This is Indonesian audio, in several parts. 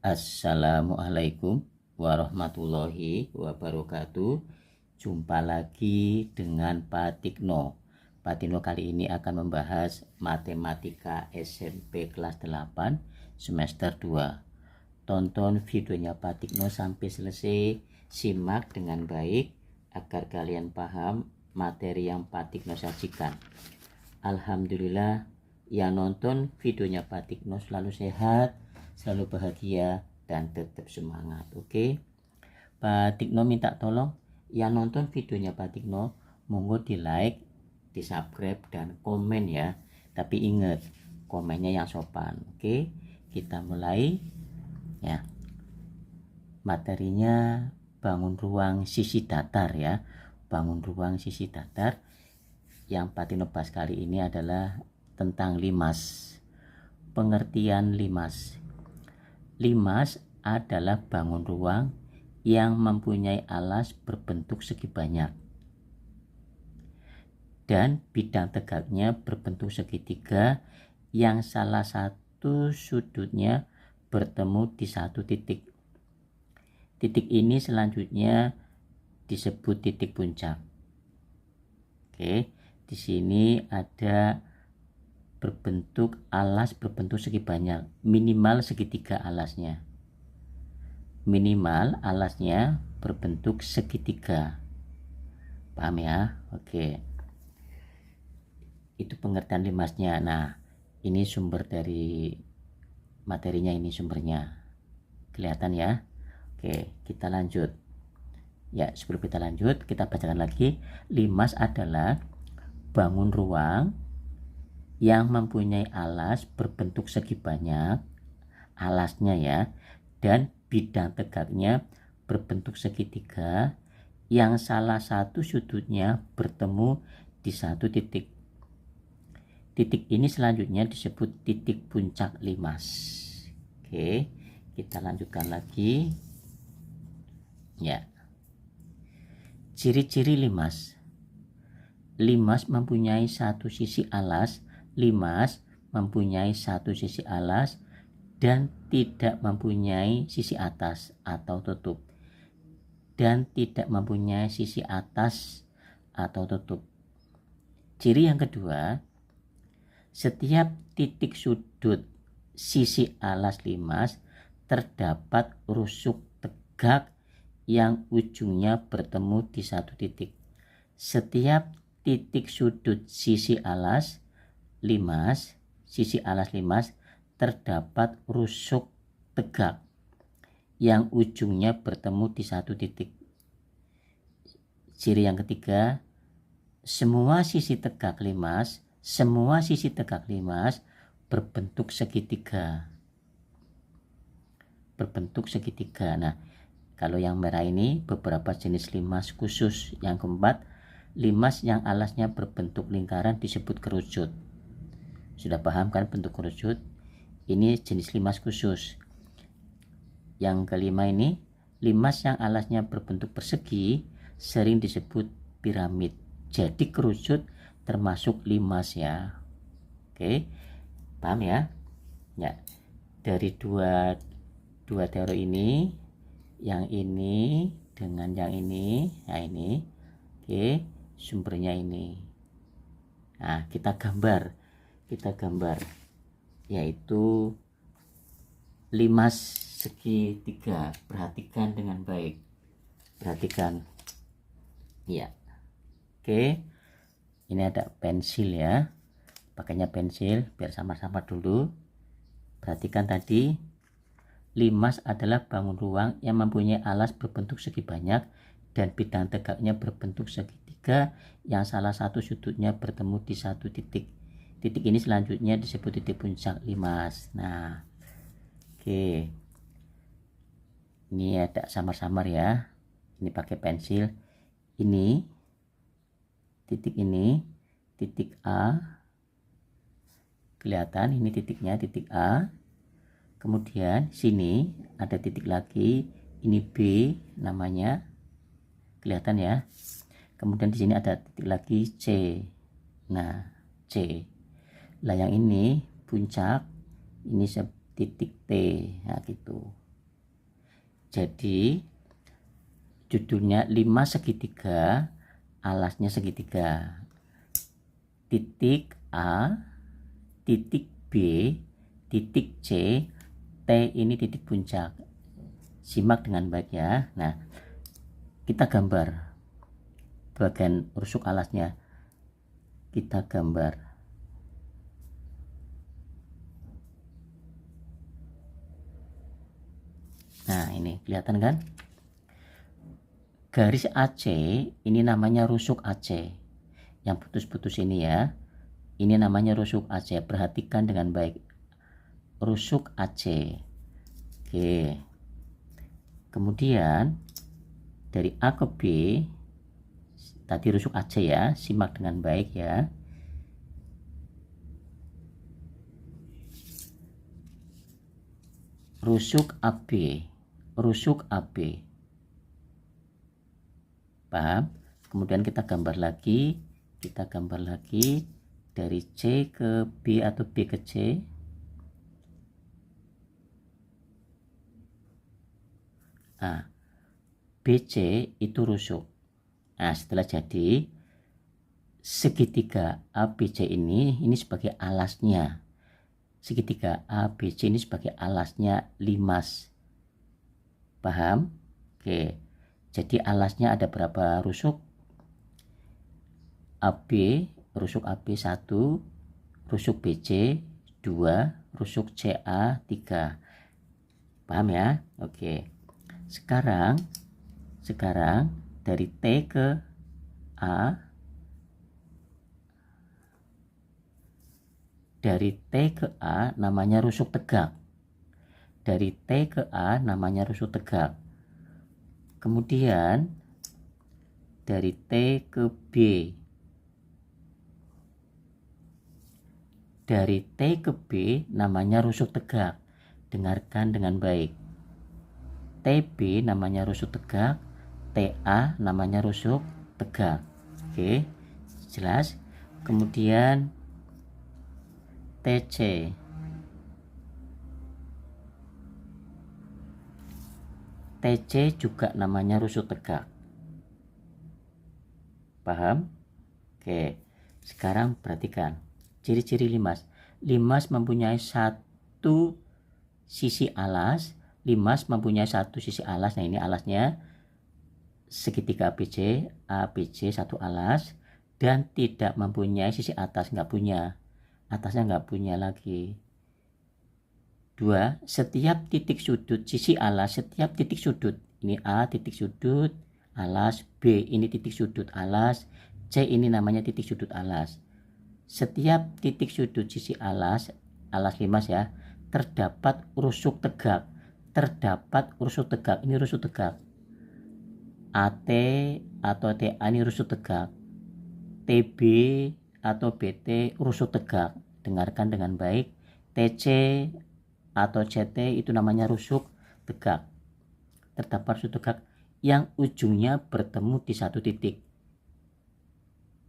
Assalamualaikum warahmatullahi wabarakatuh. Jumpa lagi dengan Pak Tikno. Pak Tikno kali ini akan membahas matematika SMP kelas 8 semester 2. Tonton videonya Pak Tikno sampai selesai, simak dengan baik agar kalian paham materi yang Pak Tikno sajikan. Alhamdulillah, yang nonton videonya Pak Tikno selalu sehat, selalu bahagia, dan tetap semangat. Oke, Pak Tikno minta tolong yang nonton videonya Pak Tikno monggo di like, di subscribe, dan komen ya. Tapi ingat, komennya yang sopan. Oke, kita mulai ya. Materinya bangun ruang sisi datar ya. Bangun ruang sisi datar. Yang Pak Tikno bahas kali ini adalah tentang limas. Pengertian limas. Limas adalah bangun ruang yang mempunyai alas berbentuk segi banyak dan bidang tegaknya berbentuk segitiga yang salah satu sudutnya bertemu di satu titik. Titik ini selanjutnya disebut titik puncak. Oke, di sini ada alas berbentuk segi banyak, minimal segitiga alasnya. Minimal alasnya berbentuk segitiga. Paham ya? Oke. Itu pengertian limasnya. Nah, ini sumber dari materinya, ini sumbernya. Kelihatan ya? Oke, kita lanjut. Ya, sebelum kita lanjut, kita bacakan lagi. Limas adalah bangun ruang yang mempunyai alas berbentuk segi banyak, alasnya ya, dan bidang tegaknya berbentuk segitiga yang salah satu sudutnya bertemu di satu titik. Titik ini selanjutnya disebut titik puncak limas. Oke, kita lanjutkan lagi ya. Ciri-ciri limas. Limas mempunyai satu sisi alas. Limas mempunyai satu sisi alas dan tidak mempunyai sisi atas atau tutup, dan tidak mempunyai sisi atas atau tutup. Ciri yang kedua, setiap titik sudut sisi alas limas terdapat rusuk tegak yang ujungnya bertemu di satu titik. Setiap titik sudut sisi alas limas terdapat rusuk tegak yang ujungnya bertemu di satu titik. Ciri yang ketiga, semua sisi tegak limas berbentuk segitiga. Nah, kalau yang merah ini beberapa jenis limas khusus. Yang keempat, limas yang alasnya berbentuk lingkaran disebut kerucut. Sudah paham kan bentuk kerucut? Ini jenis limas khusus. Yang kelima ini, limas yang alasnya berbentuk persegi sering disebut piramid. Jadi kerucut termasuk limas ya. Oke, paham ya? Ya, dari dua teori ini, yang ini dengan yang ini, nah ini, oke, sumbernya ini. Nah, kita gambar, yaitu limas segitiga. Perhatikan dengan baik, ya. Oke, ini ada pensil ya, pakainya pensil biar sama-sama dulu. Perhatikan tadi, limas adalah bangun ruang yang mempunyai alas berbentuk segi banyak dan bidang tegaknya berbentuk segitiga yang salah satu sudutnya bertemu di satu titik. Titik ini selanjutnya disebut titik puncak limas. Nah, oke, ini ada samar-samar ya. Ini pakai pensil. Ini titik A. Kelihatan ini titiknya, titik A. Kemudian sini ada titik lagi, ini B namanya. Kelihatan ya. Kemudian di sini ada titik lagi C. Nah, C. Lah yang ini puncak, ini titik T. Nah, gitu. Jadi judulnya 5 segitiga, alasnya segitiga. Titik A, titik B, titik C, T ini titik puncak. Simak dengan baik ya. Nah, kita gambar bagian rusuk alasnya. Kita gambar. Nah, ini kelihatan kan? Garis AC ini namanya rusuk AC. Yang putus-putus ini ya. Ini namanya rusuk AC. Perhatikan dengan baik. Rusuk AC. Oke. Kemudian dari A ke B, tadi rusuk AC ya, simak dengan baik ya. Rusuk AB, rusuk AB. Paham? Kemudian kita gambar lagi dari C ke B atau B ke C. Nah, BC itu rusuk. Nah, setelah jadi segitiga ABC ini sebagai alasnya. Segitiga ABC ini sebagai alasnya limas. Paham? Oke. Jadi alasnya ada berapa rusuk? AB, rusuk AB 1, rusuk BC 2, rusuk CA 3. Paham ya? Oke. Sekarang dari T ke A, dari T ke A namanya rusuk tegak. Dari T ke A namanya rusuk tegak. Kemudian dari T ke B, dari T ke B namanya rusuk tegak. Dengarkan dengan baik. TB namanya rusuk tegak, TA namanya rusuk tegak. Oke, jelas. Kemudian TC, TC juga namanya rusuk tegak. Paham? Oke, sekarang perhatikan ciri-ciri limas. Limas mempunyai satu sisi alas. Limas mempunyai satu sisi alas. Nah, ini alasnya segitiga ABC satu alas, dan tidak mempunyai sisi atas, nggak punya. Atasnya nggak punya lagi. 2. Setiap titik sudut sisi alas, setiap titik sudut, ini A titik sudut alas, B ini titik sudut alas, C ini namanya titik sudut alas. Setiap titik sudut sisi alas limas ya, terdapat rusuk tegak. Terdapat rusuk tegak. Ini rusuk tegak. AT atau TA ini rusuk tegak. TB atau BT rusuk tegak. Dengarkan dengan baik. TC atau CT itu namanya rusuk tegak. Terdapat rusuk tegak yang ujungnya bertemu di satu titik.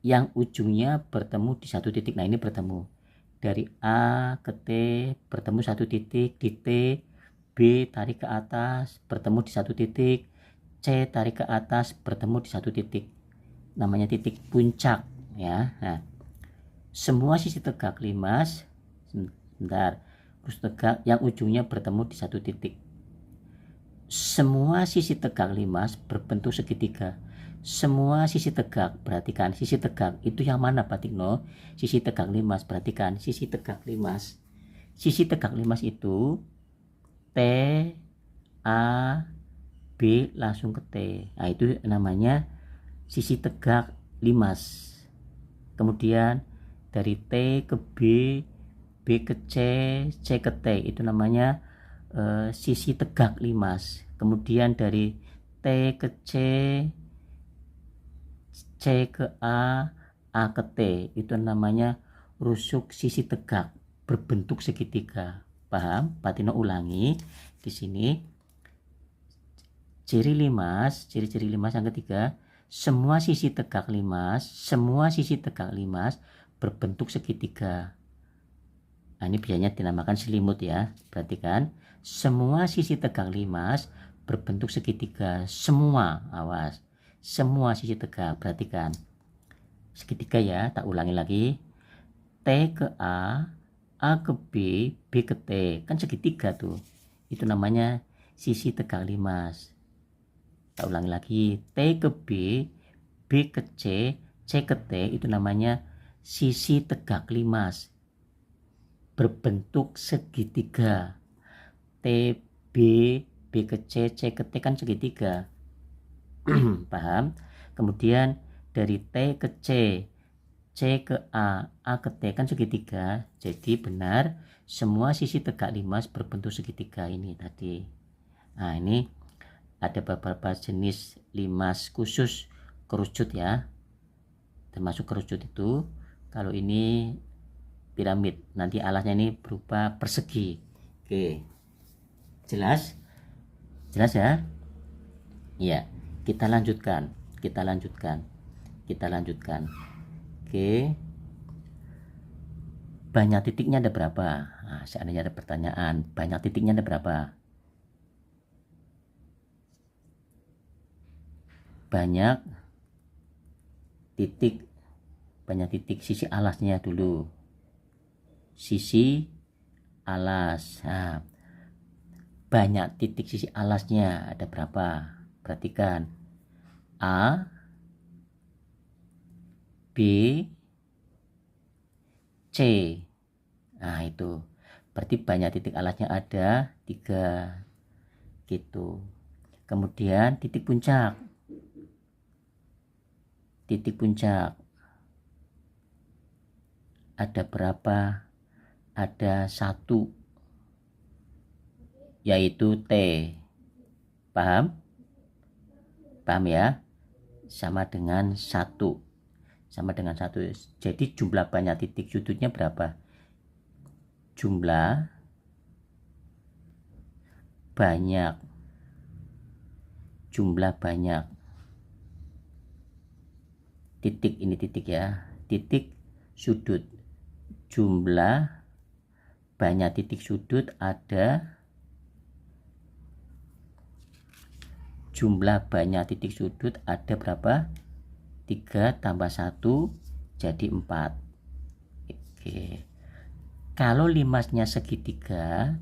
Yang ujungnya bertemu di satu titik. Nah, ini bertemu. Dari A ke T bertemu satu titik, di T. B tarik ke atas bertemu di satu titik, C tarik ke atas bertemu di satu titik, namanya titik puncak ya. Nah, semua sisi tegak limas, sebentar, terus tegak yang ujungnya bertemu di satu titik. Semua sisi tegak limas berbentuk segitiga. Semua sisi tegak, perhatikan sisi tegak itu yang mana Pak Tikno? Sisi tegak limas, perhatikan sisi tegak limas. Sisi tegak limas itu T, A, B langsung ke T. Nah, itu namanya sisi tegak limas. Kemudian dari T ke B, B ke C, C ke T, itu namanya sisi tegak limas. Kemudian dari T ke C, C ke A, A ke T, itu namanya rusuk sisi tegak berbentuk segitiga. Paham? Patino ulangi di sini. Ciri limas yang ketiga, semua sisi tegak limas berbentuk segitiga. Nah, ini biasanya dinamakan selimut ya. Perhatikan, semua sisi tegak limas berbentuk segitiga semua, awas, semua sisi tegak. Perhatikan segitiga ya, tak ulangi lagi. T ke A ke B, B ke T, kan segitiga tuh, itu namanya sisi tegak limas. Tak ulangi lagi, T ke B, B ke C, C ke T, itu namanya sisi tegak limas berbentuk segitiga. T, B, B ke C, C ke T kan segitiga. Paham? Kemudian dari T ke C, C ke A ke T kan segitiga. Jadi benar semua sisi tegak limas berbentuk segitiga ini tadi. Nah, ini ada beberapa jenis limas khusus kerucut ya. Termasuk kerucut itu, kalau ini piramid, nanti alasnya ini berupa persegi. Oke. Jelas? Jelas ya? Iya, kita lanjutkan. Oke. Banyak titiknya ada berapa? Nah, seandainya ada pertanyaan, banyak titiknya ada berapa? Banyak titik sisi alasnya dulu. Sisi alas. Nah, banyak titik sisi alasnya ada berapa? Perhatikan. A, B, C. Nah, itu berarti banyak titik alasnya ada 3 gitu. Kemudian titik puncak ada berapa? Ada 1, yaitu T. Paham ya? Sama dengan 1. Jadi jumlah banyak titik sudutnya berapa? Jumlah banyak titik, ini titik ya, titik sudut. Jumlah banyak titik sudut ada, berapa? 3 tambah 1 jadi 4. Oke. Kalau limasnya segitiga,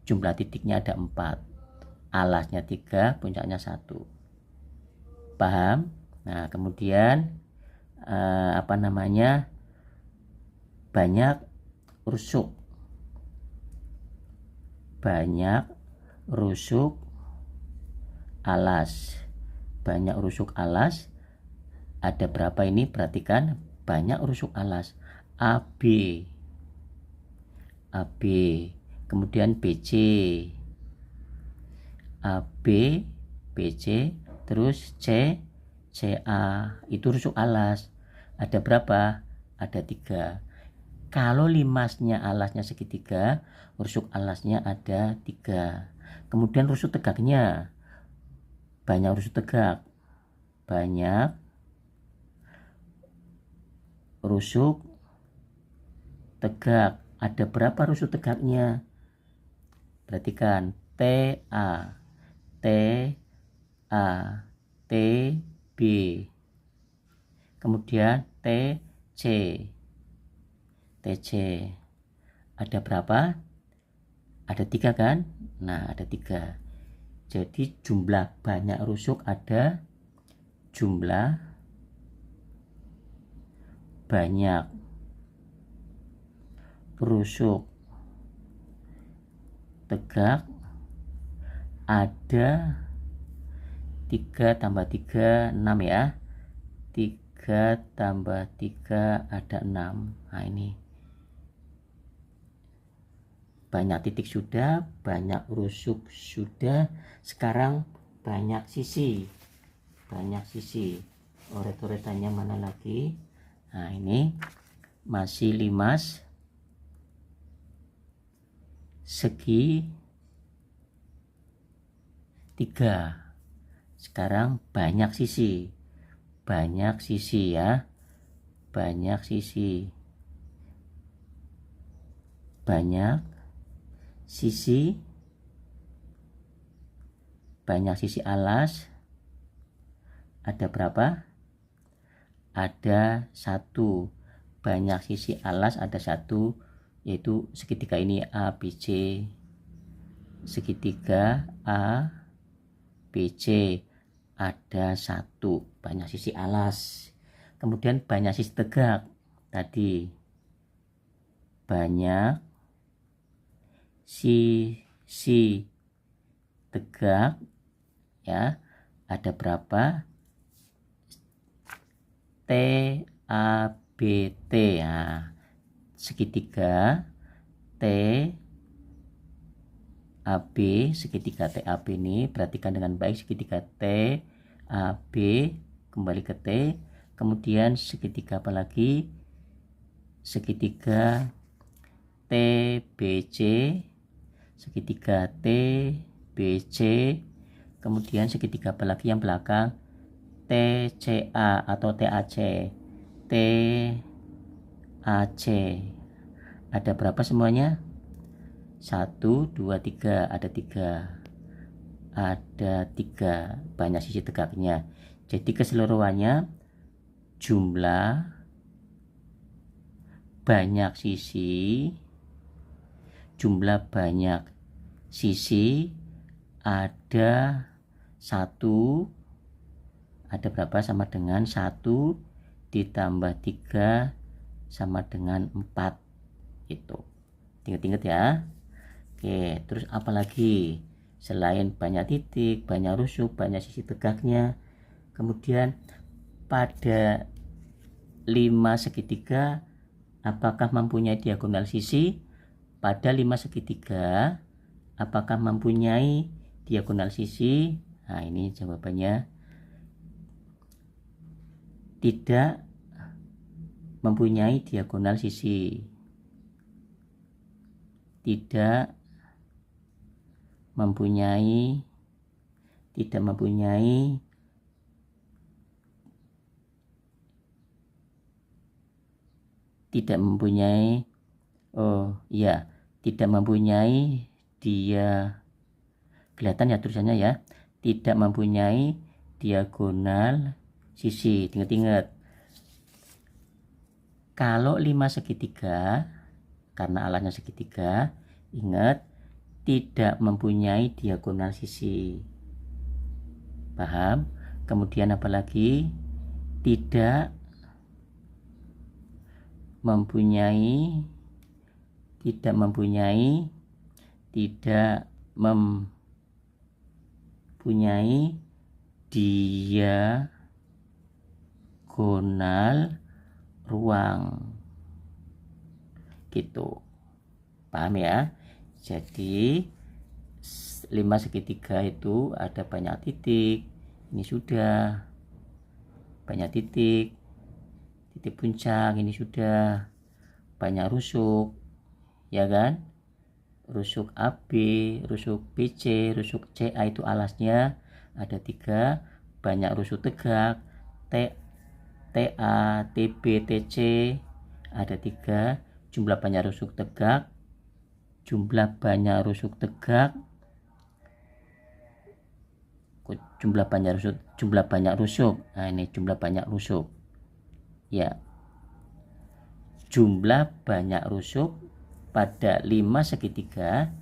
jumlah titiknya ada 4. Alasnya 3, puncaknya 1. Paham? Nah, kemudian banyak rusuk alas. Ada berapa ini? Perhatikan, banyak rusuk alas. AB, kemudian BC, AB, BC, terus C, CA, itu rusuk alas. Ada berapa? Ada 3. Kalau limasnya alasnya segitiga, rusuk alasnya ada 3. Kemudian rusuk tegaknya, banyak rusuk tegak. Ada berapa rusuk tegaknya? Perhatikan, TA, TB, kemudian TC. Ada berapa? Ada 3 kan? Nah, ada 3. Jadi jumlah banyak rusuk ada, jumlah banyak rusuk tegak ada 3 tambah 3, 6 ya. 3 tambah 3 ada 6. Nah, ini banyak titik sudah, banyak rusuk sudah. Sekarang banyak sisi. Oret-oretannya mana lagi? Nah, ini masih limas segi 3. Sekarang banyak sisi ya. Banyak sisi banyak sisi alas ada berapa? Ada 1. Banyak sisi alas ada 1, yaitu segitiga ini ABC. Segitiga ABC ada 1, banyak sisi alas. Kemudian banyak sisi tegak tadi, banyak sisi tegak ya, ada berapa? TABT ya, segitiga TAB, segitiga TAB ini perhatikan dengan baik, segitiga TAB kembali ke T, kemudian segitiga apa lagi? Segitiga TBC, segitiga TBC, kemudian segitiga apa lagi yang belakang? TCA atau TAC. TAC ada berapa semuanya? 1, 2, 3, ada 3. Ada 3, banyak sisi tegaknya. Jadi keseluruhannya jumlah banyak sisi, jumlah banyak sisi ada 1, ada berapa? Sama dengan 1 ditambah 3 sama dengan 4. Itu ingat-ingat ya. Oke, terus apa lagi selain banyak titik, banyak rusuk, banyak sisi tegaknya? Kemudian pada 5 segitiga apakah mempunyai diagonal sisi? Pada 5 segitiga apakah mempunyai diagonal sisi? Nah, ini jawabannya tidak mempunyai diagonal sisi. Tidak mempunyai oh iya, tidak mempunyai dia, kelihatan ya tulisannya ya, tidak mempunyai diagonal sisi. Ingat-ingat, kalau 5 segitiga, karena alasnya segitiga, ingat tidak mempunyai diagonal sisi. Paham? Kemudian apalagi? Tidak mempunyai diagonal ruang. Gitu. Paham ya? Jadi 5 segitiga itu ada banyak titik. Ini sudah banyak titik puncak, ini sudah banyak rusuk ya kan, rusuk AB, rusuk BC, rusuk CA itu alasnya ada 3, banyak rusuk tegak TA, TB, TC ada 3, jumlah banyak rusuk tegak, jumlah banyak rusuk nah ini jumlah banyak rusuk ya, jumlah banyak rusuk pada 5 segitiga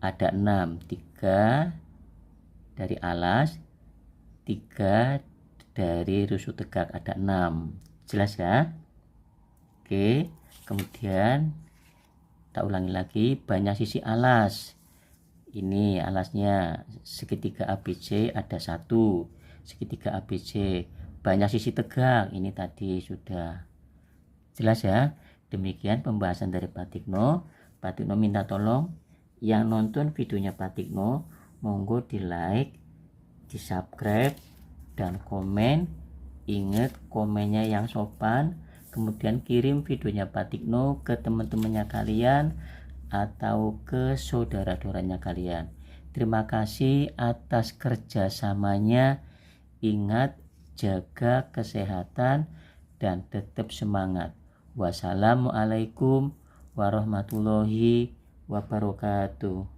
ada 6, 3 dari alas, 3 dari rusuk tegak, ada 6. Jelas ya? Oke, kemudian kita ulangi lagi, banyak sisi alas. Ini alasnya segitiga ABC ada 1, segitiga ABC. Banyak sisi tegak, ini tadi sudah jelas ya. Demikian pembahasan dari Pak Tikno. Pak Tikno minta tolong yang nonton videonya Pak Tikno, monggo di like, di subscribe, dan komen. Ingat komennya yang sopan. Kemudian kirim videonya Pak Tikno ke teman-temannya kalian atau ke saudara-saudaranya kalian. Terima kasih atas kerjasamanya. Ingat, jaga kesehatan dan tetap semangat. Wassalamualaikum warahmatullahi wabarakatuh.